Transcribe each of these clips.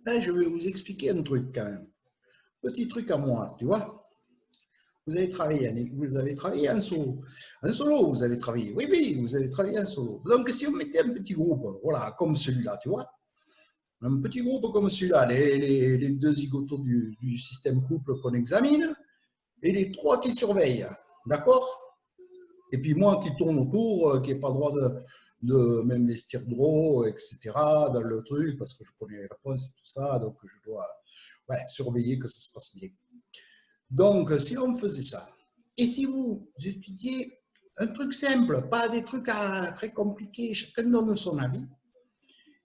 Là, je vais vous expliquer un truc quand même. Petit truc à moi, tu vois. Vous avez travaillé en solo. En solo, vous avez travaillé. Oui, oui, vous avez travaillé en solo. Donc, si on mettait un petit groupe, voilà, comme celui-là, tu vois. Un petit groupe comme celui-là, les deux zigotos du système couple qu'on examine, et les trois qui surveillent. D'accord? Et puis moi qui tourne autour, qui n'ai pas le droit de m'investir trop, etc., dans le truc, parce que je connais les réponses et tout ça, donc je dois surveiller que ça se passe bien. Donc, si on faisait ça, et si vous étudiez un truc simple, pas des trucs très compliqués, chacun donne son avis,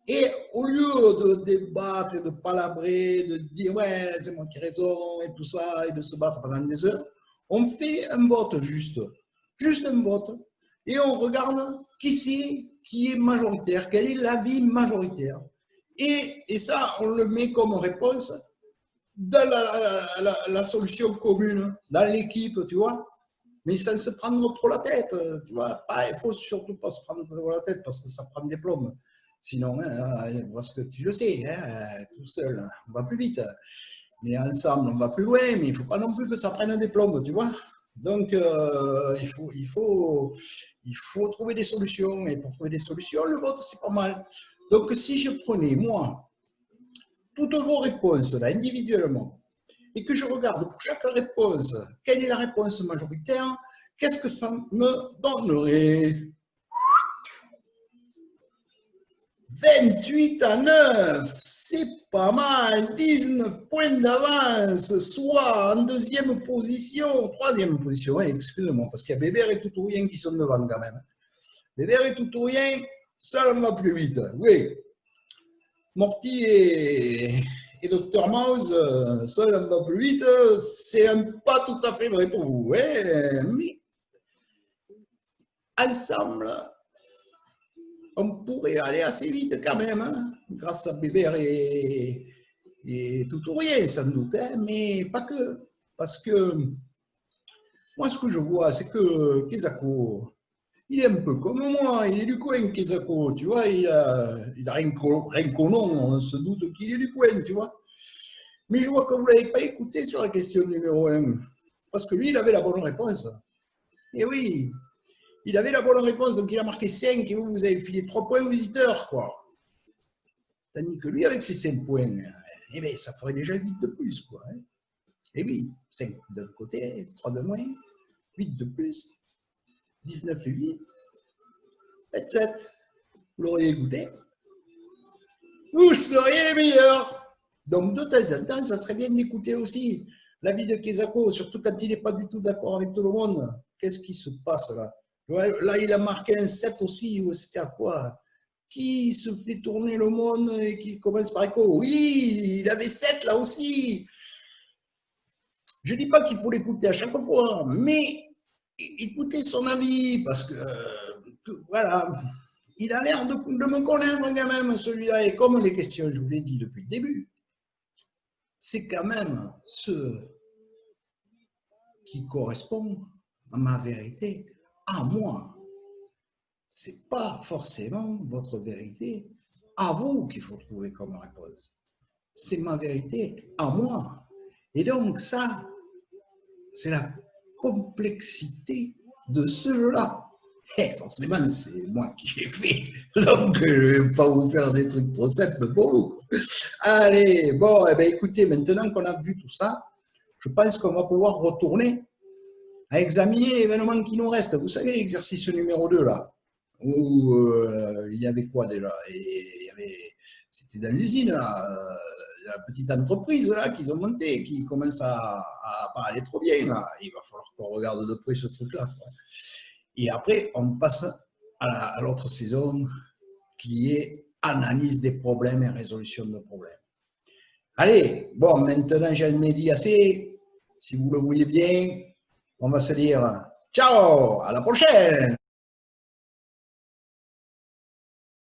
et au lieu de débattre et de palabrer, de dire ouais, c'est moi qui ai raison et tout ça, et de se battre pendant des heures, on fait un vote juste un vote, et on regarde qui est majoritaire, quel est l'avis majoritaire. Et ça, on le met comme réponse dans la solution commune, dans l'équipe, tu vois. Mais sans se prendre trop la tête, tu vois. Il ne faut surtout pas se prendre trop la tête parce que ça prend des plombs. Sinon, parce que tu le sais, hein, tout seul, on va plus vite. Mais ensemble, on va plus loin, mais il ne faut pas non plus que ça prenne des plombs, tu vois. Donc, il faut trouver des solutions. Et pour trouver des solutions, le vote, c'est pas mal. Donc, si je prenais, moi, toutes vos réponses, là, individuellement, et que je regarde pour chaque réponse, quelle est la réponse majoritaire, qu'est-ce que ça me donnerait? 28-9, c'est pas mal, 19 points d'avance, soit en deuxième position, troisième position, excusez-moi, parce qu'il y a Bébert et Toutourien qui sont devant quand même. Bébert et Toutourien, ça ne va plus vite, oui. Morty et Dr Mouse, ça ne va plus vite, c'est pas tout à fait vrai pour vous, hein, mais ensemble, on pourrait aller assez vite quand même, hein, grâce à Bébert et tout ou rien, sans doute, hein, mais pas que. Parce que moi, ce que je vois, c'est que Kezako, il est un peu comme moi, il est du coin, Kezako, tu vois, il a rien qu'au nom, on se doute qu'il est du coin, tu vois. Mais je vois que vous ne l'avez pas écouté sur la question numéro 1, parce que lui, il avait la bonne réponse. Et oui, il avait la bonne réponse, donc il a marqué 5 et vous avez filé 3 points aux visiteurs, quoi. Tandis que lui, avec ses 5 points, eh bien, ça ferait déjà 8 de plus, quoi. Hein. Et oui, 5 d'un côté, 3 de moins, 8 de plus, 19 et 8, 27. Vous l'auriez écouté, vous seriez les meilleurs. Donc, de temps en temps, ça serait bien d'écouter aussi l'avis de Kezako, surtout quand il n'est pas du tout d'accord avec tout le monde. Qu'est-ce qui se passe là? Là, il a marqué un 7 aussi, c'était à quoi? Qui se fait tourner le monde et qui commence par écho? Oui, il avait 7 là aussi. Je ne dis pas qu'il faut l'écouter à chaque fois, mais écoutez son avis, parce que, voilà, il a l'air de me connaître quand même, celui-là. Et comme les questions, je vous l'ai dit depuis le début, c'est quand même ce qui correspond à ma vérité, à moi. Ce n'est pas forcément votre vérité à vous qu'il faut trouver comme réponse. C'est ma vérité à moi. Et donc ça, c'est la complexité de ce jeu-là. Et forcément, c'est moi qui l'ai fait. Donc, je ne vais pas vous faire des trucs trop simples pour vous. Allez, bon, eh bien, écoutez, maintenant qu'on a vu tout ça, je pense qu'on va pouvoir retourner à examiner l'événement qui nous reste. Vous savez, l'exercice numéro 2, là, où il y avait quoi déjà? C'était dans l'usine, la petite entreprise là qu'ils ont montée, qui commence à pas aller trop bien. Là. Il va falloir qu'on regarde de près ce truc-là. Et après, on passe à l'autre saison, qui est analyse des problèmes et résolution de problèmes. Allez, bon, maintenant j'en ai dit assez. Si vous le voulez bien, on va se dire ciao, à la prochaine!